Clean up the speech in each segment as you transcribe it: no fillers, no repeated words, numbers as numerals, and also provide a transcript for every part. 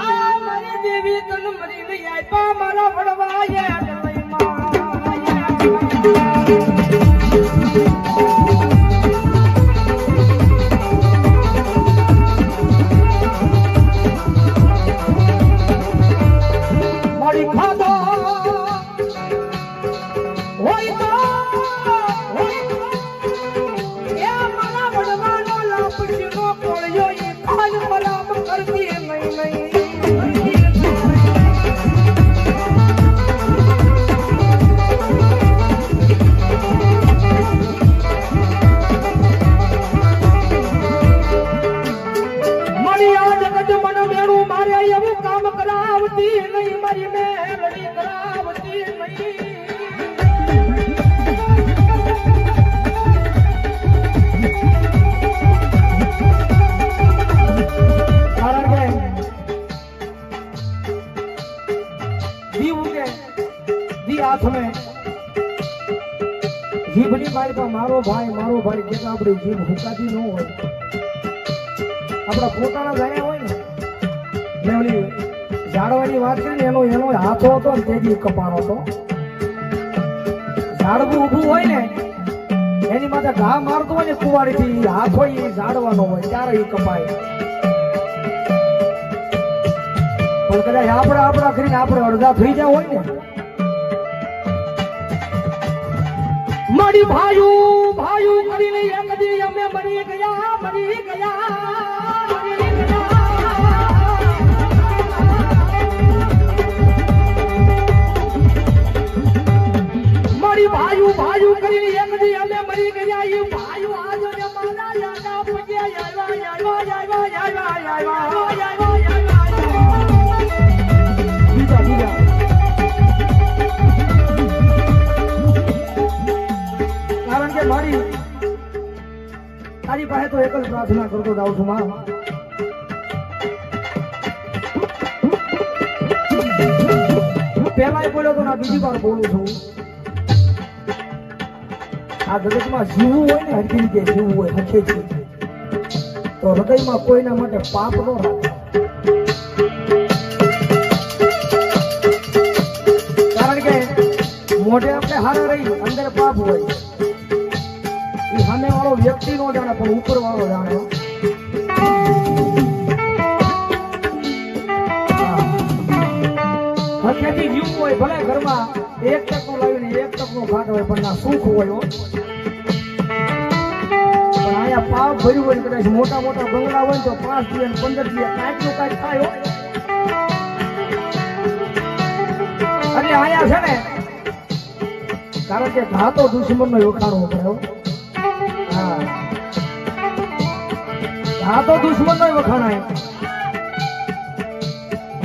આ મારી દેવી તન મરી નહીં આપ્યા મારા વડવાએ મારી ખાધો હોય તો એ મારા વડવાનો લાપસીનો કોળિયો એ ખાલ મરામ કરતી નહીં મારી મેલડી કરાવતી નહીં કારણ કે જીવ કે જી હાથ में જીભની મારી તો મારો ભાઈ જે આપણી જીભ હુકાતી ન હોય આપણા પોતાના ગયા હોય ને મેવલી ઝાડવાની વાત કરી એનો હાથો હતો ને તેજી કપાણો હતો ઝાડવું ઊભું હોય ને એની માથે ઘા મારતો હોય ને કુવાડીથી હાથો એ ઝાડવાનો હોય ત્યારે એ કપાય પણ કદાચ આપણા કરીને આપણે અડધા થઈ જાય હોય ને મળી ભાયું કરીને એક દી અમે મરી ગયા મરી ભાયું કરીને એક દી અમે મરી ગયા એ ભાયું આજો ને મારા યાદા પગે આવ્યા કારણ કે મારી તારી પાસે તો એક જ પ્રાર્થના કરતો જાઉં છું માં પહેલા બોલ્યો તો ના બીજી વાર બોલું છું આ જગતમાં જીવવું હોય ને હરકી રીતે જીવવું હોય હકે છે તો હૃદયમાં કોઈના માટે પાપ ન રાખે કારણ કે મોઢે આપણે હારા રહી અંદર પાપ હોય એ સામે વાળો વ્યક્તિ નો જાણે પણ ઉપર વાળો જાણે હકેથી જીવવું હોય ભલે ઘરમાં એક ટકનો લાવીને એક ટકનો ખાટ હોય પણ ના સુખ હોય પણ અહીંયા પાપ ભર્યું હોય કદાચ મોટા બંગલા હોય તો 5 દિવસ 15 દિવસ કાંઈક થાય હોય અને અહીંયા છે ને કારણ કે ઘા તો દુશ્મનનો વખાણવો પડે હા ઘા તો દુશ્મનનો વખાણાય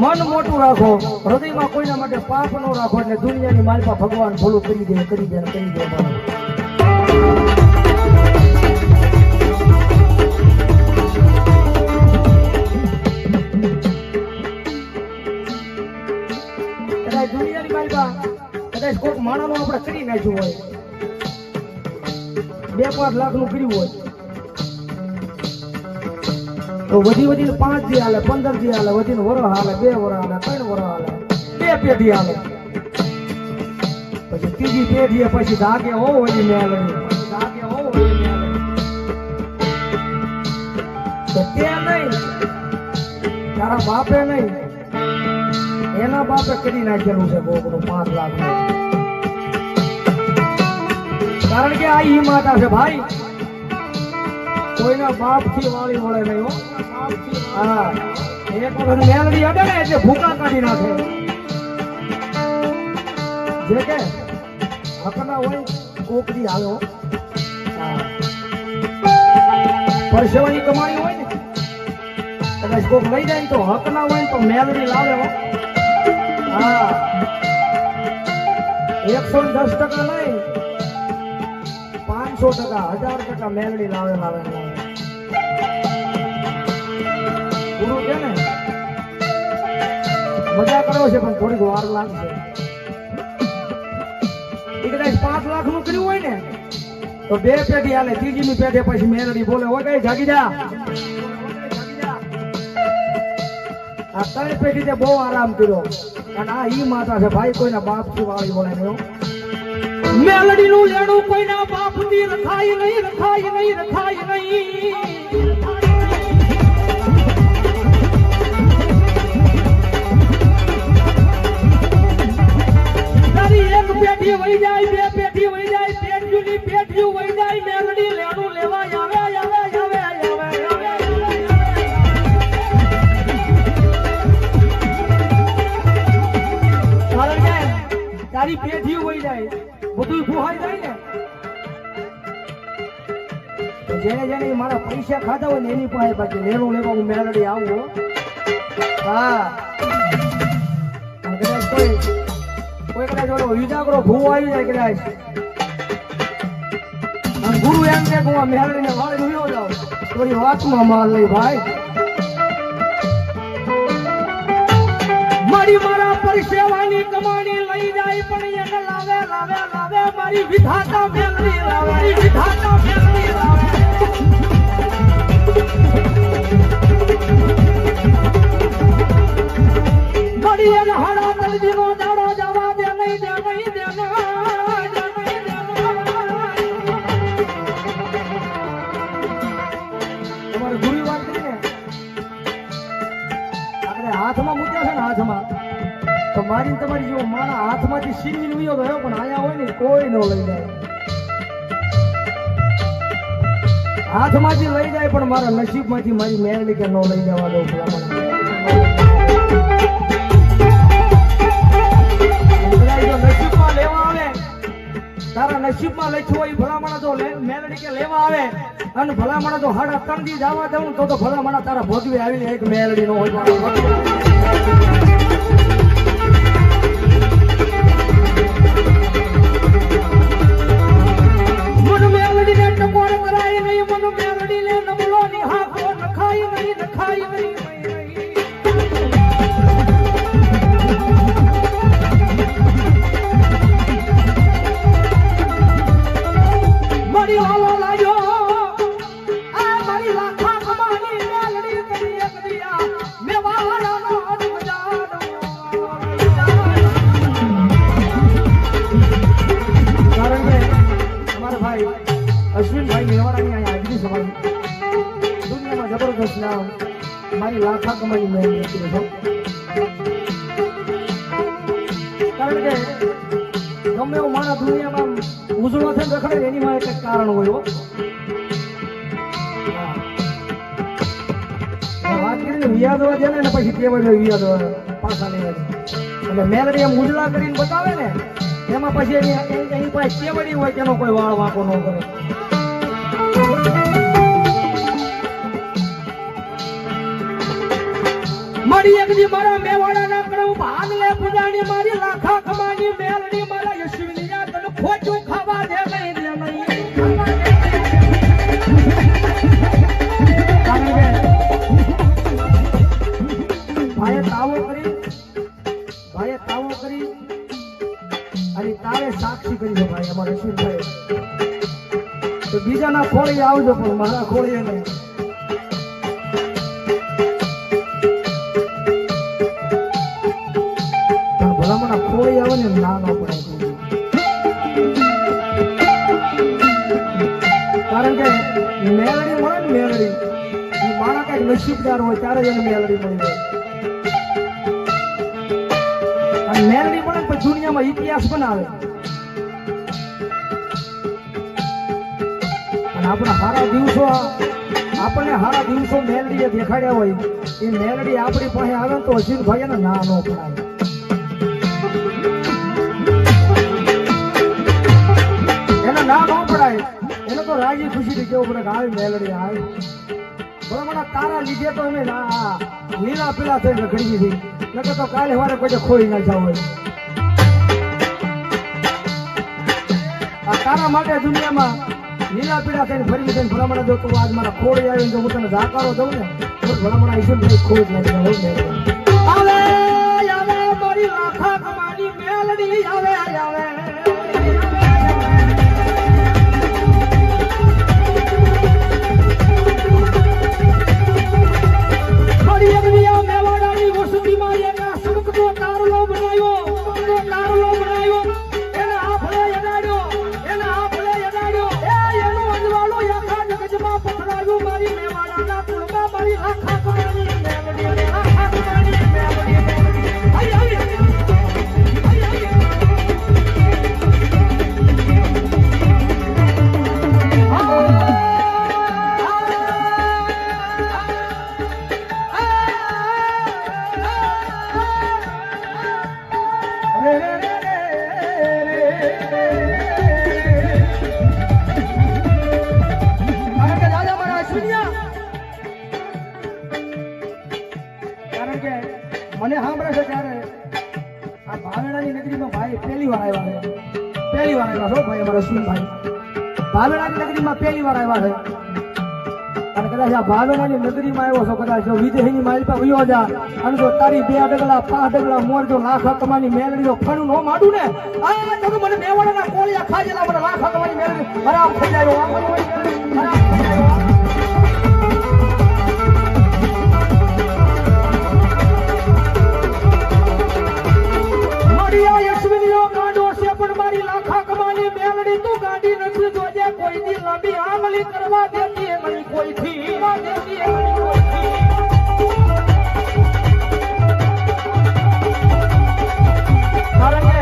મન મોટું રાખો હૃદયમાં કોઈના માટે પાપ ન રાખો એટલે દુનિયાની માલપા ભગવાન ભલું કરી દે કદાચ દુનિયાની માલપા કદાચ કોઈક માણાનું આપણે કરી નાખ્યું હોય 2-5 લાખનું કર્યું હોય તો વધીને 5 દી હાલે 15 દી હાલે વધીને વરસ હાલે 2 વરસ હાલે 3 વરસ હાલે 2 પેઢી હાલે પછી ત્રીજી પેઢીએ પછી ધાગે હોય તો તે નહીં તારા બાપે નહીં એના બાપે કરી નાખેલું છે ગોગનું 5 લાખ કારણ કે આ ઈ માતા છે ભાઈ કોઈના બાપ થી વાળી વળે નહીં હો હા એક વખત મેલડી અડે ને એટલે ભૂકા કાઢી નાખે જે કે હકના હોય કોકડી આવે હો પરસેવાની કમાણી હોય ને કદાચ કોક લઈ જાય ને તો હક ના હોય ને તો મેલડી લાવે હો હા 110% નહીં 500% 1000% મેલડી લાવે પૂરું છે ને મજા કરો છે પણ થોડીક વાર લાગશે એ કદાચ 5 લાખ નું કર્યું હોય ને તો 2 પેઢી હાલે ત્રીજી ની પેઢી પછી મેલડી બોલે હોય કઈ જાગી જા આ ત્રણ પેઢી બહુ આરામ કર્યો અને આ ઈ માતા છે ભાઈ કોઈના બાપ થી વાળી બોલાય નહીં મેલડી નું લેણું કોઈના બાપ થી રખાય નહીં રખાય નહીં રખાય નહીં તારી એક પેઢી વહી જાય બે પેઢી વહી જાય પેઢીની પેઢી વહી જાય મેલડી લેણું લેવા આવે આવે આવે આવે તારી પેઢી હોય જાય બધું ભૂહાઈ જાય ને જેને જેને મારા પૈસા ખાધા હોય ને એની પાસે બાકી લેણું લેવા હું મેલડી આવું હા કદાચ કોઈ કદાચ ઓલો વિજાગરો ભૂવો આવી જાય કદાચ ગુરુ એમ કે હું આ મેલડીને વાળી નુયો જાઉં થોડી વાતમાં માલ લઈ ભાઈ મારી મારા પરસેવાની કમાણી લઈ જાય પણ એને લાવે લાવે લાવે મારી વિધાતા મેલડી લાવે મારી વિધાતા મેલડી લાવે મારી એને હાડા તલજીનો દાડો જવા દે નહીં દે નહીં દે તમારે ગુરુ વાત કરીને આપણે હાથમાં મૂક્યા છે ને હાથમાં તો મારી તમારી જેવો મારા હાથમાંથી છીનવી લ્યો ગયો પણ આયા હોય ને કોઈ ન લઈ જાય હાથમાંથી લઈ જાય પણ મારા નસીબમાંથી મારી મેલડી કે ન લઈ જવા દઉં નસીબમાં લેવા આવે તારા નસીબમાં લખ્યું હોય ભલામણા તો મેલડી કે લેવા આવે અને ભલામણા તો હાડા તંદી જવા દઉં તો ભલામણા તારા ભોગવે આવીને એક મેલડી નો હોય મારી લાખા કમાણી મહેનત કરી છે કારણ કે ગમે એવું મારા દુનિયામાં ઉજળો થઈને રખડે એની માં એક કારણ હોય વાત કરીને વિયાદવા છે ને પછી કેવાય વિયાદવા પાછા નહીં એટલે મેલડી એમ ઉજળા કરીને બતાવે ને એમાં પછી એની પાસે કેવડી હોય તેનો કોઈ વાળ વાંકો ન કરે મારી એકદી મારા મેવાડા ના કરમ ભાન લે પૂજાની મારી લાખા કમાની મેલડી મારા યશવીની યાદ તને ખોટું ખાવા દે નહીં દે નહીં ભાઈએ તાવો કરી અને તારે સાક્ષી કરી દો ભાઈ અમારા યશવીનભાઈ તો બીજાના ખોળી આવજો પણ મારા ખોળીએ નહીં ભલામણા ખોળી આવે ને ના ન પડાય કારણ કે મેલડી મળે ને મેલડી એ માણા કઈક નસીબદાર હોય ત્યારે જ એને મેલડી મળી જાય અને મેલડી મળે ને પછી દુનિયામાં ઇતિહાસ બનાવે અને આપણા સારા દિવસો મેલડીએ દેખાડ્યા હોય એ મેલડી આપણી પાસે આવે ને તો અશ્વિનભાઈ એને ના ન પડાય ના ન પડાય એને તો રાજી ખુશી થી કેવું પડે કે આવી મેલડી આવી બરાબર તારા લીધે તો અમે લીલા પીલા થઈને રખડી દીધી નકર તો કાલે સવારે કોઈ ખોઈ ના જાવ હોય આ તારા માટે દુનિયામાં લીલા પીલા થઈને ફરી થઈને ભલામણા જો તું આજ મારા ખોડી આવીને જો હું તને જાકારો દઉં ને તો ભલામણા ઈશ્વર ભાઈ ખોજ નથી આવે મારી લાખા કમાની મેલડી આવે મેવાડાની પહેલી વાર આવ્યા છો ભાઈ અમારા અશ્વિનભાઈ ભાવેણાની નગરીમાં પહેલી વાર આવ્યા છે અને કદાચ આ ભાવેણાની નગરીમાં આવ્યો છો કદાચ જો વિદેહીની માલિકા વયો જા અને જો તારી 2 ડગલા 5 ડગલા મોર જો લાખ કમાની મેળવી જો ફણું નો માડું ને આ તો મને મેવાડાના કોળિયા ખાજેલા મને લાખ કમાની મેળવી ખરાબ થઈ જાય ખરાબ થઈ જાય કરવા દેતી નહીં કોઈ થી દેતી નહીં કોઈ થી કારણ કે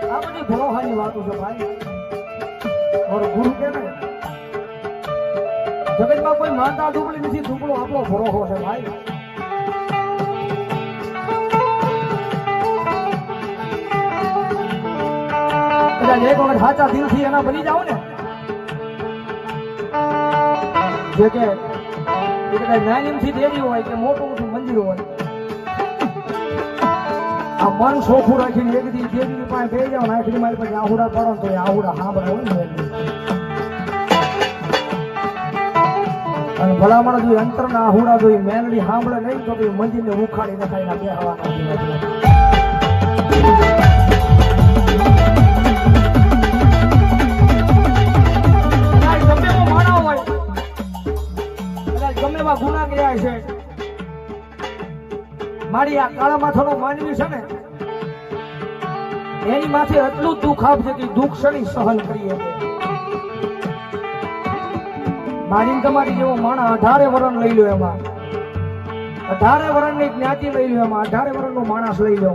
આ બધી ભરોહાની વાતો છે ભાઈ મારો ગુરુ કે ને જગતમાં કોઈ માનતા દુબળી નથી દુબળો આપણો ભરોહો છે ભાઈ કદાચ એક વખત સાચા દિલથી એના બની જાઓ ને જે કે નાનીમથી દેવી હોય કે મોટું મોટું મંદિર હોય આ મન સોખું રાખીને એક દી દેવીની પાસે બે જાવ ને આખરી મારી પાસે આહુડા પડો તો એ આહુડા સાંભળે હોય ને અને ભલામણ જો અંતરના આહુડા જો મેલડી સાંભળે નહીં તો મંદિરને ઉખાડી નખાઈને બે હવાના ગુના કર્યા છે મારી આ કાળા માથાનો માનવી છે ને એની માથે એટલું દુઃખ આપશે કે દુઃખ શની સહન કરીએ મારી તમારી જેવો માણસ 18 વરણ લઈ લો એમાં 18 વરણની જ્ઞાતિ લઈ લો એમાં 18 વરણનો માણસ લઈ લો